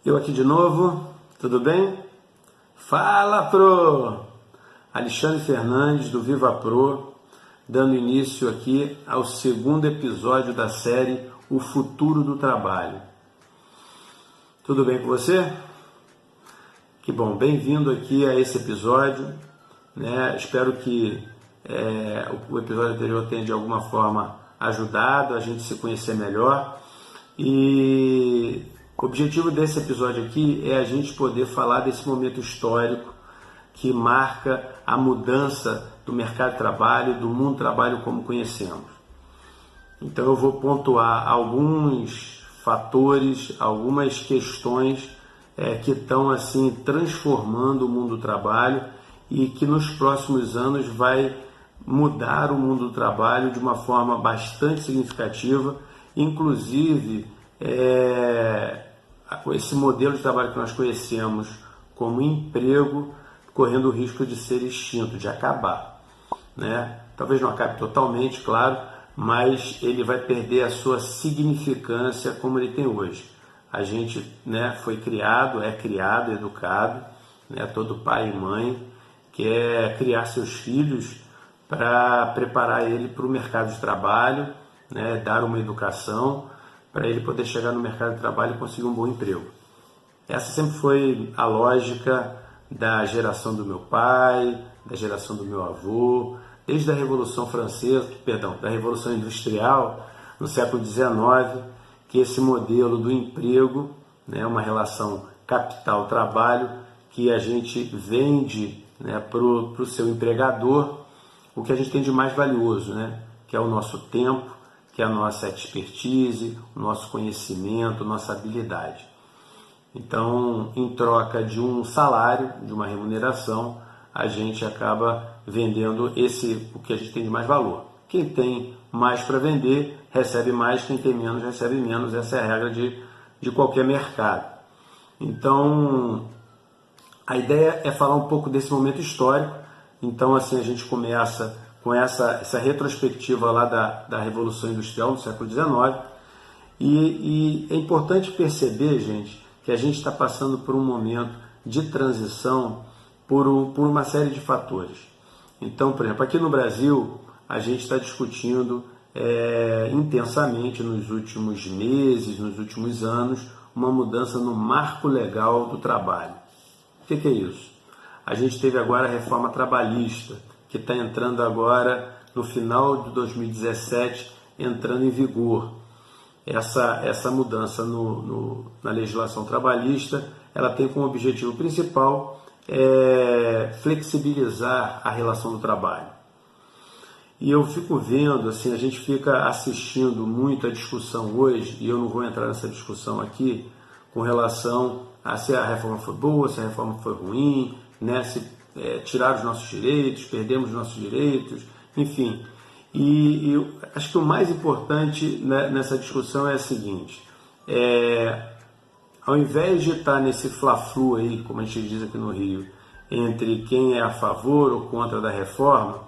Eu aqui de novo, tudo bem? Fala, Pro! Alexandre Fernandes, do Viva Pro, dando início aqui ao segundo episódio da série O Futuro do Trabalho. Tudo bem com você? Que bom, bem-vindo aqui a esse episódio, né? Espero que o episódio anterior tenha de alguma forma ajudado a gente se conhecer melhor. E o objetivo desse episódio aqui é a gente poder falar desse momento histórico que marca a mudança do mercado de trabalho, do mundo do trabalho como conhecemos. Então eu vou pontuar alguns fatores, algumas questões que estão assim transformando o mundo do trabalho e que nos próximos anos vai mudar o mundo do trabalho de uma forma bastante significativa, inclusive esse modelo de trabalho que nós conhecemos como emprego correndo o risco de ser extinto, de acabar, né? Talvez não acabe totalmente, claro, mas ele vai perder a sua significância como ele tem hoje. A gente, né, foi criado, é criado, educado, né, todo pai e mãe quer criar seus filhos para preparar ele para o mercado de trabalho, né, dar uma educação para ele poder chegar no mercado de trabalho e conseguir um bom emprego. Essa sempre foi a lógica da geração do meu pai, da geração do meu avô, desde a Revolução Francesa, da Revolução Industrial, no século XIX, que esse modelo do emprego, né, uma relação capital-trabalho, que a gente vende, né, para o seu empregador o que a gente tem de mais valioso, né, que é o nosso tempo, que é a nossa expertise, o nosso conhecimento, nossa habilidade. Então, em troca de um salário, de uma remuneração, a gente acaba vendendo o que a gente tem de mais valor. Quem tem mais para vender, recebe mais, quem tem menos, recebe menos. Essa é a regra de qualquer mercado. Então, a ideia é falar um pouco desse momento histórico. Então, assim, a gente começa com essa retrospectiva lá da Revolução Industrial no século XIX. E é importante perceber, gente, que a gente está passando por um momento de transição por uma série de fatores. Então, por exemplo, aqui no Brasil, a gente está discutindo intensamente nos últimos meses, nos últimos anos, uma mudança no marco legal do trabalho. O que é isso? A gente teve agora a reforma trabalhista, que está entrando agora no final de 2017, entrando em vigor. Essa mudança na legislação trabalhista, ela tem como objetivo principal flexibilizar a relação do trabalho. E eu fico vendo, assim, a gente fica assistindo muito a discussão hoje, e eu não vou entrar nessa discussão aqui, com relação a se a reforma foi boa, se a reforma foi ruim, né, se tiraram os nossos direitos, perdemos os nossos direitos, enfim. E eu acho que o mais importante, né, nessa discussão é o seguinte, ao invés de estar nesse fla-flu aí, como a gente diz aqui no Rio, entre quem é a favor ou contra da reforma,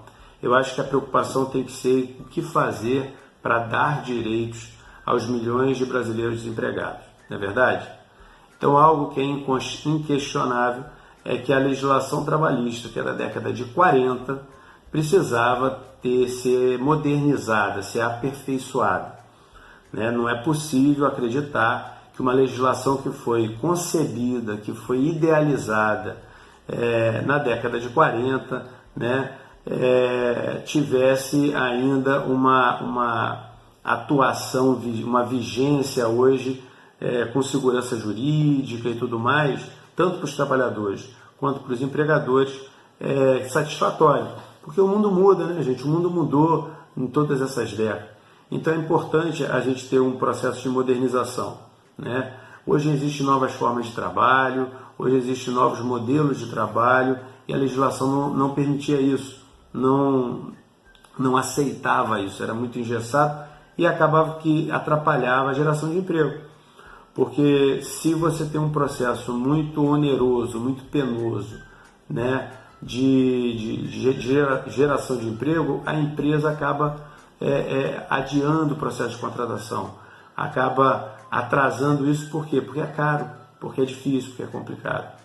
eu acho que a preocupação tem que ser o que fazer para dar direitos aos milhões de brasileiros desempregados, não é verdade? Então, algo que é inquestionável é que a legislação trabalhista, que é da década de 40, precisava ser modernizada, ser aperfeiçoada, né? Não é possível acreditar que uma legislação que foi concebida, que foi idealizada na década de 40, né, tivesse ainda uma atuação, uma vigência hoje com segurança jurídica e tudo mais, tanto para os trabalhadores quanto para os empregadores, satisfatório. Porque o mundo muda, né, gente? O mundo mudou em todas essas décadas. Então é importante a gente ter um processo de modernização, né? Hoje existem novas formas de trabalho, hoje existem novos modelos de trabalho e a legislação não permitia isso, não aceitava isso, era muito engessado e acabava que atrapalhava a geração de emprego. Porque se você tem um processo muito oneroso, muito penoso, né, de geração de emprego, a empresa acaba adiando o processo de contratação, acaba atrasando isso. Por quê? Porque é caro. porque é difícil, porque é complicado.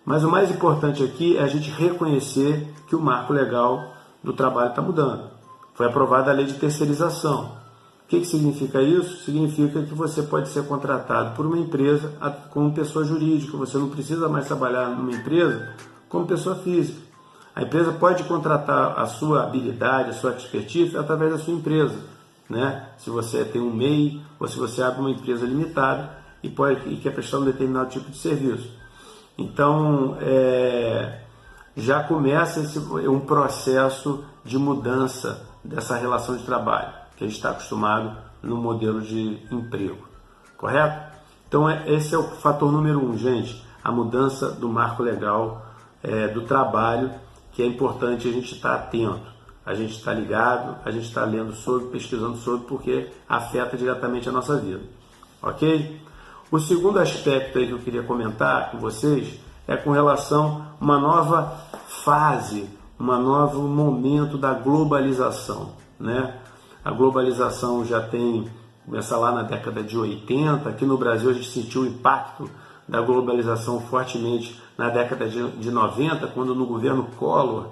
Mas o mais importante aqui é a gente reconhecer que o marco legal do trabalho está mudando. Foi aprovada a lei de terceirização. O que significa isso? Significa que você pode ser contratado por uma empresa como pessoa jurídica. Você não precisa mais trabalhar numa empresa como pessoa física. A empresa pode contratar a sua habilidade, a sua expertise através da sua empresa, né? Se você tem um MEI ou se você abre uma empresa limitada e quer prestar um determinado tipo de serviço. Então, já começa um processo de mudança dessa relação de trabalho, que a gente está acostumado no modelo de emprego, correto? Então, esse é o fator número 1, gente, a mudança do marco legal do trabalho, que é importante a gente estar atento, a gente está ligado, a gente está lendo sobre, pesquisando sobre, porque afeta diretamente a nossa vida, ok? O segundo aspecto aí que eu queria comentar com vocês é com relação a uma nova fase, um novo momento da globalização, né? A globalização começa lá na década de 80, aqui no Brasil a gente sentiu o impacto da globalização fortemente na década de 90, quando no governo Collor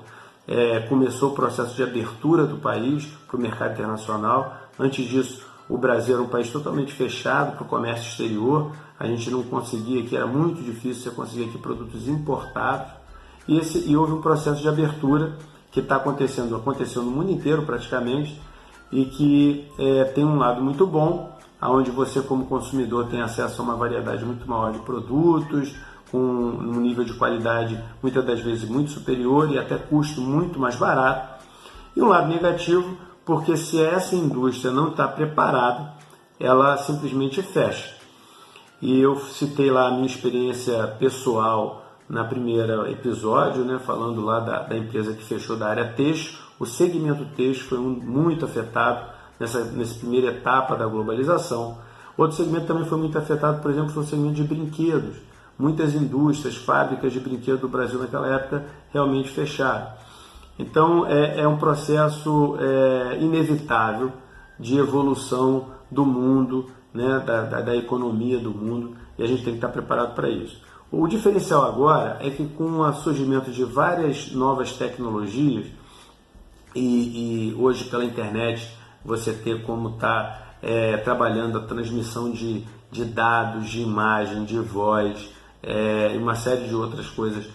começou o processo de abertura do país para o mercado internacional. Antes disso, o Brasil era um país totalmente fechado para o comércio exterior, a gente não conseguia aqui, era muito difícil você conseguir aqui produtos importados, e houve um processo de abertura que aconteceu no mundo inteiro praticamente, e que tem um lado muito bom, onde você como consumidor tem acesso a uma variedade muito maior de produtos, com um nível de qualidade muitas das vezes muito superior e até custo muito mais barato, e um lado negativo, porque se essa indústria não está preparada, ela simplesmente fecha. E eu citei lá a minha experiência pessoal na primeira episódio, né, falando lá da empresa que fechou da área têxtil. O segmento têxtil foi muito afetado nessa primeira etapa da globalização. Outro segmento também foi muito afetado, por exemplo, foi o segmento de brinquedos. Muitas indústrias, fábricas de brinquedos do Brasil naquela época realmente fecharam. Então é um processo inevitável de evolução do mundo, né, da economia do mundo, e a gente tem que estar preparado para isso. O diferencial agora é que com o surgimento de várias novas tecnologias, e hoje pela internet você ter como estar trabalhando a transmissão de dados, de imagem, de voz, e uma série de outras coisas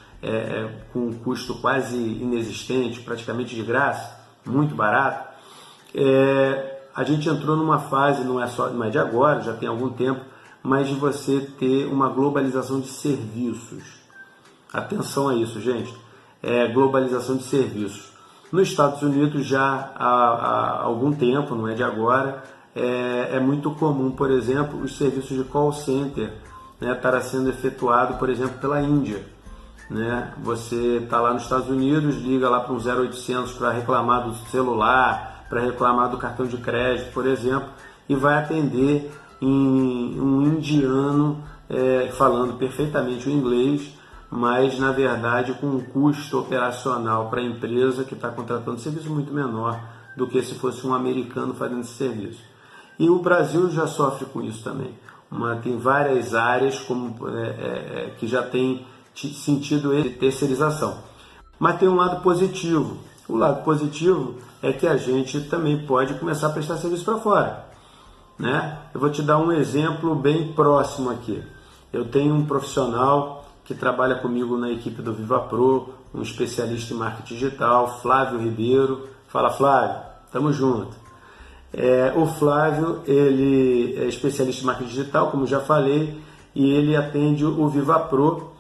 com um custo quase inexistente, praticamente de graça, muito barato, a gente entrou numa fase, não é de agora, já tem algum tempo, mas de você ter uma globalização de serviços. Atenção a isso, gente. Globalização de serviços. Nos Estados Unidos já há algum tempo, não é de agora, é muito comum, por exemplo, os serviços de call center, né, estar sendo efetuado, por exemplo, pela Índia. Né? Você está lá nos Estados Unidos, liga lá para um 0800 para reclamar do celular, para reclamar do cartão de crédito, por exemplo, e vai atender um indiano falando perfeitamente o inglês, mas na verdade com um custo operacional para a empresa que está contratando serviço muito menor do que se fosse um americano fazendo esse serviço. E o Brasil já sofre com isso também. Tem várias áreas que já tem sentido de terceirização. Mas tem um lado positivo. O lado positivo é que a gente também pode começar a prestar serviço para fora. Né? Eu vou te dar um exemplo bem próximo aqui. Eu tenho um profissional que trabalha comigo na equipe do VivaPro, um especialista em marketing digital, Flávio Ribeiro. Fala, Flávio, tamo junto. O Flávio, ele é especialista em marketing digital, como já falei, e ele atende o VivaPro,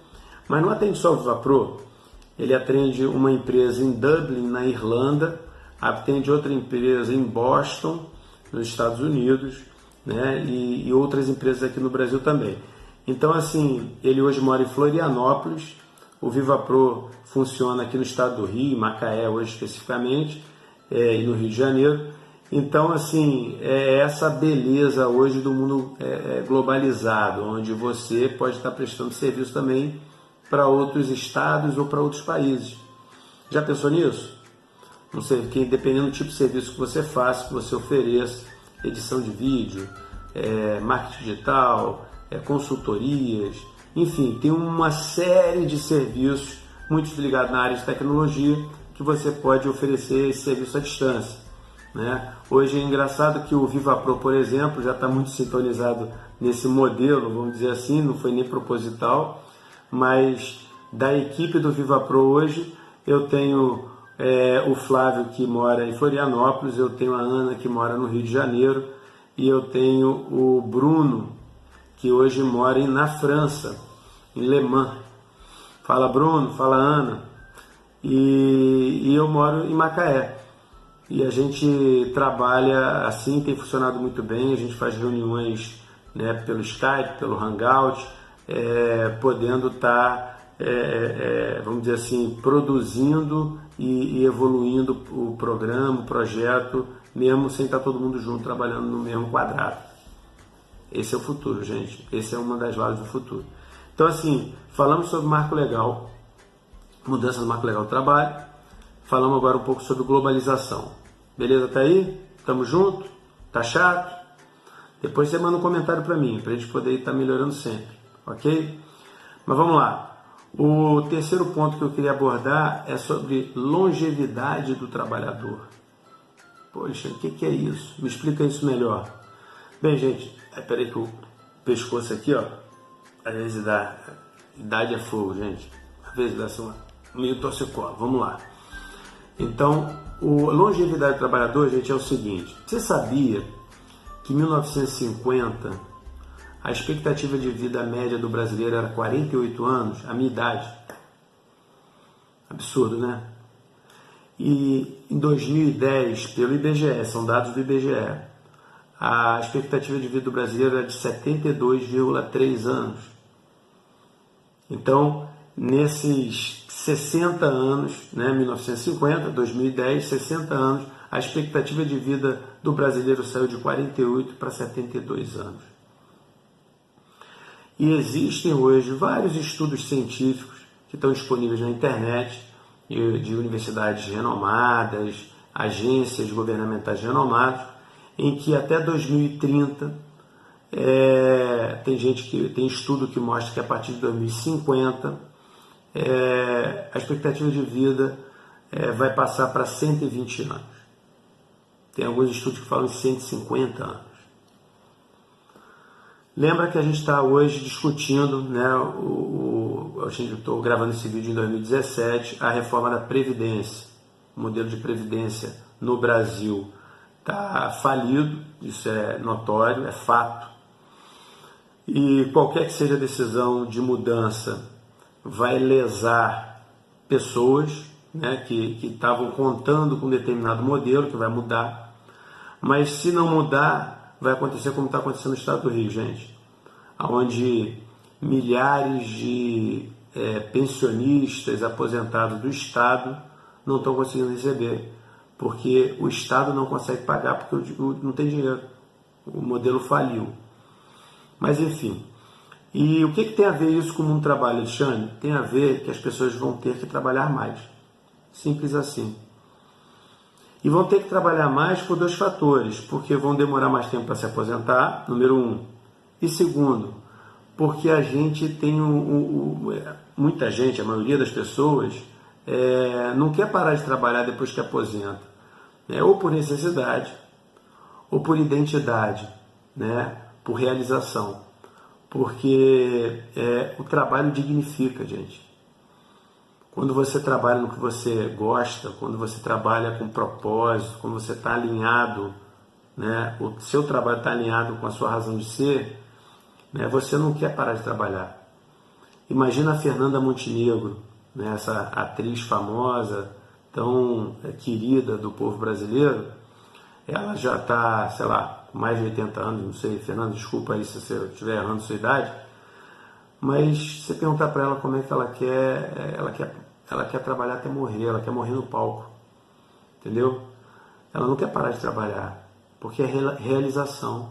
mas não atende só o VivaPro, ele atende uma empresa em Dublin, na Irlanda, atende outra empresa em Boston, nos Estados Unidos, né, e outras empresas aqui no Brasil também. Então, assim, ele hoje mora em Florianópolis, o VivaPro funciona aqui no estado do Rio, em Macaé hoje especificamente, e no Rio de Janeiro. Então, assim, essa beleza hoje do mundo globalizado, onde você pode estar prestando serviço também para outros estados ou para outros países. Já pensou nisso? Não sei, que dependendo do tipo de serviço que você faça, que você ofereça, edição de vídeo, marketing digital, consultorias, enfim, tem uma série de serviços, muitos ligados na área de tecnologia, que você pode oferecer esse serviço à distância, né? Hoje é engraçado que o VivaPro, por exemplo, já está muito sintonizado nesse modelo, vamos dizer assim, não foi nem proposital, mas da equipe do VivaPro hoje, eu tenho o Flávio, que mora em Florianópolis, eu tenho a Ana, que mora no Rio de Janeiro, e eu tenho o Bruno, que hoje mora na França, em Le Mans. Fala Bruno, fala Ana. E eu moro em Macaé. E a gente trabalha assim, tem funcionado muito bem, a gente faz reuniões, né, pelo Skype, pelo Hangout, podendo estar, vamos dizer assim, produzindo e evoluindo o programa, o projeto, mesmo sem estar todo mundo junto trabalhando no mesmo quadrado. Esse é o futuro, gente. Esse é uma das bases do futuro. Então, assim, falamos sobre marco legal, mudança do marco legal do trabalho, falamos agora um pouco sobre globalização. Beleza, tá aí? Tamo junto? Tá chato? Depois você manda um comentário para mim, para a gente poder estar melhorando sempre, ok? Mas vamos lá. O terceiro ponto que eu queria abordar é sobre longevidade do trabalhador. Poxa, o que é isso? Me explica isso melhor. Bem, gente, peraí que o pescoço aqui, ó, às vezes dá, idade é fogo, gente. Às vezes dá assim, meio torcicolo. Vamos lá. Então, a longevidade do trabalhador, gente, é o seguinte. Você sabia que em 1950 a expectativa de vida média do brasileiro era 48 anos? A minha idade. Absurdo, né? E em 2010, pelo IBGE, são dados do IBGE, a expectativa de vida do brasileiro era de 72,3 anos. Então, nesses 60 anos, né, 1950, 2010, 60 anos, a expectativa de vida do brasileiro saiu de 48 para 72 anos. E existem hoje vários estudos científicos que estão disponíveis na internet, de universidades renomadas, agências governamentais renomadas, em que até 2030 tem estudo que mostra que a partir de 2050 a expectativa de vida vai passar para 120 anos. Tem alguns estudos que falam em 150 anos. Lembra que a gente está hoje discutindo, né, eu estou gravando esse vídeo em 2017, a reforma da Previdência. O modelo de Previdência no Brasil está falido, isso é notório, é fato. E qualquer que seja a decisão de mudança vai lesar pessoas, né, que estavam contando com um determinado modelo que vai mudar. Mas se não mudar, vai acontecer como está acontecendo no estado do Rio, gente, onde milhares de pensionistas aposentados do estado não estão conseguindo receber, porque o estado não consegue pagar porque não tem dinheiro, o modelo faliu. Mas enfim, e o que tem a ver isso com o mundo do trabalho, Alexandre? Tem a ver que as pessoas vão ter que trabalhar mais, simples assim. E vão ter que trabalhar mais por dois fatores, porque vão demorar mais tempo para se aposentar, número um. E segundo, porque a gente tem muita gente, a maioria das pessoas, não quer parar de trabalhar depois que aposenta, né? Ou por necessidade, ou por identidade, né? Por realização. Porque o trabalho dignifica, gente. Quando você trabalha no que você gosta, quando você trabalha com propósito, quando você está alinhado, né, o seu trabalho está alinhado com a sua razão de ser, né, você não quer parar de trabalhar. Imagina a Fernanda Montenegro, né, essa atriz famosa, tão querida do povo brasileiro. Ela já está, sei lá, com mais de 80 anos, não sei, Fernanda, desculpa aí se eu estiver errando a sua idade, mas se você perguntar para ela como é que ela quer trabalhar até morrer, ela quer morrer no palco, entendeu? Ela não quer parar de trabalhar, porque é realização.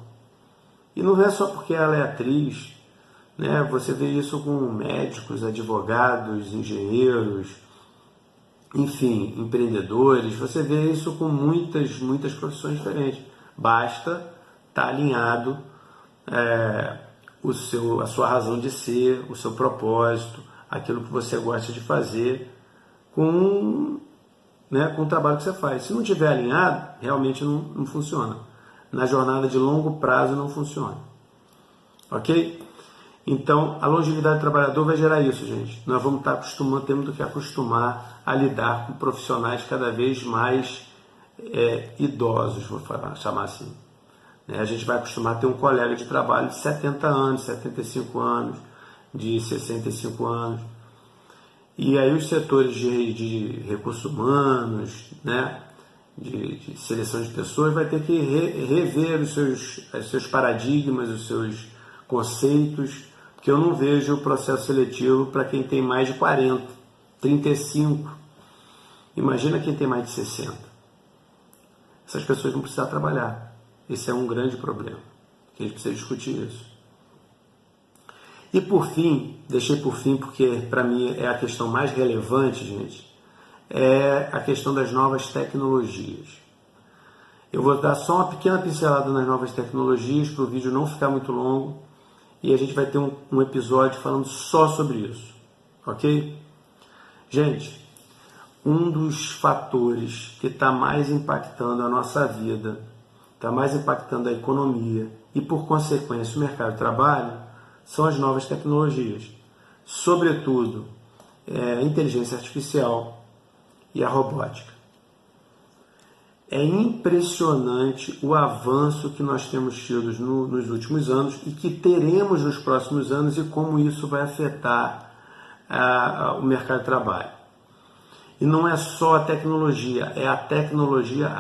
E não é só porque ela é atriz, né? Você vê isso com médicos, advogados, engenheiros, enfim, empreendedores, você vê isso com muitas profissões diferentes. Basta estar alinhado a sua razão de ser, o seu propósito, aquilo que você gosta de fazer com o trabalho que você faz. Se não estiver alinhado, realmente não funciona. Na jornada de longo prazo não funciona. Ok? Então, a longevidade do trabalhador vai gerar isso, gente. Nós vamos estar temos que acostumar a lidar com profissionais cada vez mais idosos, vou chamar assim. A gente vai acostumar a ter um colega de trabalho de 70 anos, 75 anos, de 65 anos. E aí os setores de recursos humanos, de seleção de pessoas, vai ter que rever os seus paradigmas, os seus conceitos, porque eu não vejo o processo seletivo para quem tem mais de 40, 35. Imagina quem tem mais de 60. Essas pessoas vão precisar trabalhar. Esse é um grande problema, que a gente precisa discutir isso. E por fim, deixei por fim porque para mim é a questão mais relevante, gente, é a questão das novas tecnologias. Eu vou dar só uma pequena pincelada nas novas tecnologias para o vídeo não ficar muito longo e a gente vai ter um episódio falando só sobre isso, ok? Gente, um dos fatores que está mais impactando a nossa vida, está mais impactando a economia e, por consequência, o mercado de trabalho, são as novas tecnologias. Sobretudo, a inteligência artificial e a robótica. É impressionante o avanço que nós temos tido nos últimos anos e que teremos nos próximos anos e como isso vai afetar o mercado de trabalho. E não é só a tecnologia, é a tecnologia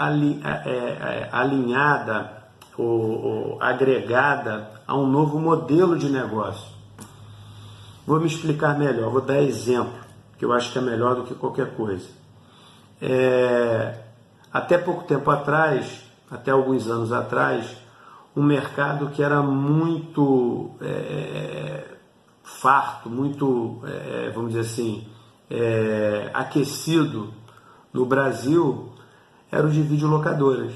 alinhada ou agregada a um novo modelo de negócio. Vou me explicar melhor, vou dar exemplo, que eu acho que é melhor do que qualquer coisa. Até pouco tempo atrás, até alguns anos atrás, um mercado que era muito farto, muito, vamos dizer assim, aquecido no Brasil, era o de videolocadoras.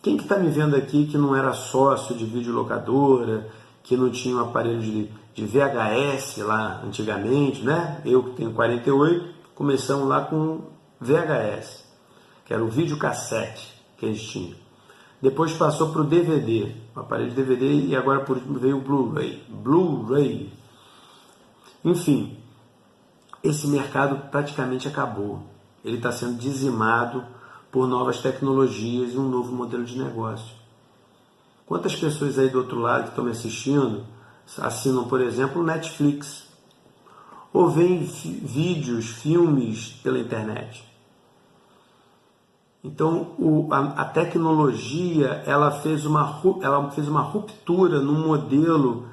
Quem que está me vendo aqui que não era sócio de videolocadora, que não tinha um aparelho de VHS lá antigamente, né? Eu que tenho 48, começamos lá com VHS, que era o videocassete que a gente tinha. Depois passou para o DVD, o aparelho de DVD, e agora por último veio o Blu-ray. Enfim, esse mercado praticamente acabou. Ele está sendo dizimado por novas tecnologias e um novo modelo de negócio. Quantas pessoas aí do outro lado que estão me assistindo assinam, por exemplo, o Netflix? Ou veem vídeos, filmes pela internet? Então, a tecnologia ela fez uma ruptura no modelo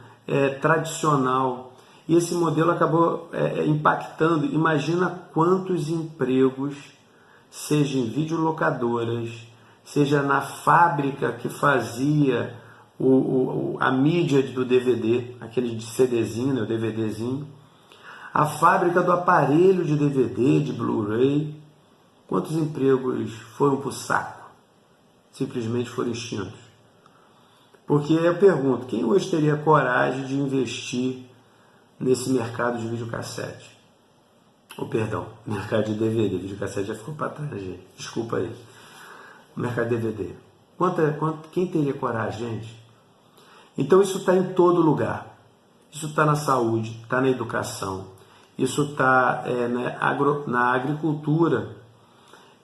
tradicional. E esse modelo acabou impactando. Imagina quantos empregos, seja em videolocadoras, seja na fábrica que fazia a mídia do DVD, aquele de CDzinho, né, o DVDzinho, a fábrica do aparelho de DVD, de Blu-ray. Quantos empregos foram para o saco? Simplesmente foram extintos. Porque eu pergunto, quem hoje teria coragem de investir nesse mercado de videocassete? Perdão, mercado de DVD, videocassete já ficou para trás, gente. Desculpa aí. O mercado de DVD. Quem teria coragem, gente? Então isso está em todo lugar. Isso está na saúde, está na educação, isso está na agricultura,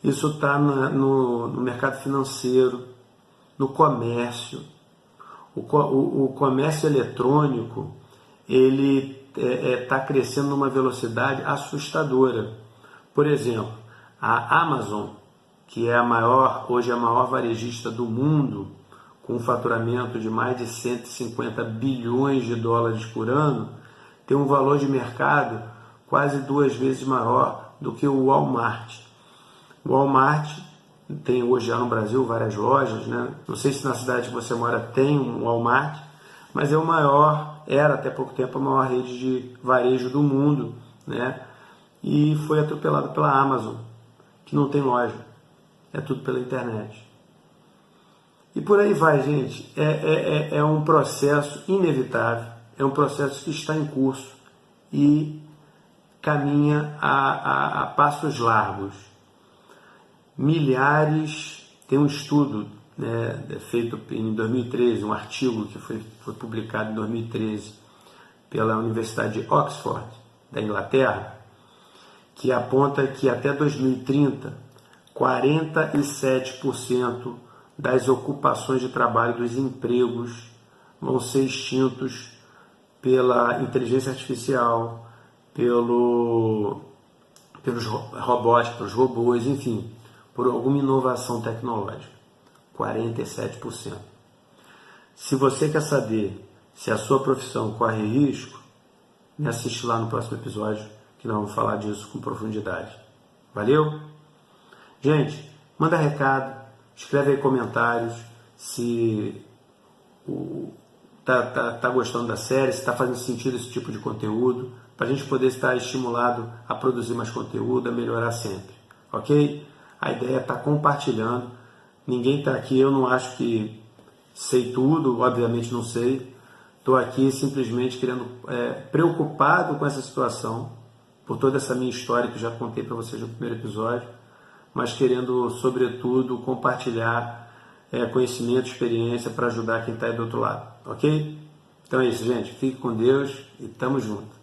isso está no mercado financeiro, no comércio. O comércio eletrônico, ele está crescendo numa velocidade assustadora. Por exemplo, a Amazon, que é hoje a maior varejista do mundo, com um faturamento de mais de 150 bilhões de dólares por ano, tem um valor de mercado quase 2 vezes maior do que o Walmart. O Walmart tem hoje já no Brasil várias lojas, né? Não sei se na cidade que você mora tem um Walmart, mas é o maior, era até pouco tempo a maior rede de varejo do mundo, né? E foi atropelado pela Amazon, que não tem loja, é tudo pela internet. E por aí vai, gente. É um processo inevitável, é um processo que está em curso e caminha a passos largos. Tem um estudo, né, feito em 2013, um artigo que foi publicado em 2013 pela Universidade de Oxford, da Inglaterra, que aponta que até 2030, 47% das ocupações de trabalho, dos empregos, vão ser extintos pela inteligência artificial, pelos robóticos, pelos robôs, enfim, por alguma inovação tecnológica. 47%. Se você quer saber se a sua profissão corre risco, me assiste lá no próximo episódio, que nós vamos falar disso com profundidade. Valeu? Gente, manda recado, escreve aí comentários se tá gostando da série, se está fazendo sentido esse tipo de conteúdo, para a gente poder estar estimulado a produzir mais conteúdo, a melhorar sempre, ok? A ideia é estar compartilhando, ninguém está aqui, eu não acho que sei tudo, obviamente não sei, estou aqui simplesmente preocupado com essa situação, por toda essa minha história que já contei para vocês no primeiro episódio, mas querendo, sobretudo, compartilhar conhecimento, experiência para ajudar quem está aí do outro lado, ok? Então é isso, gente. Fique com Deus e tamo junto.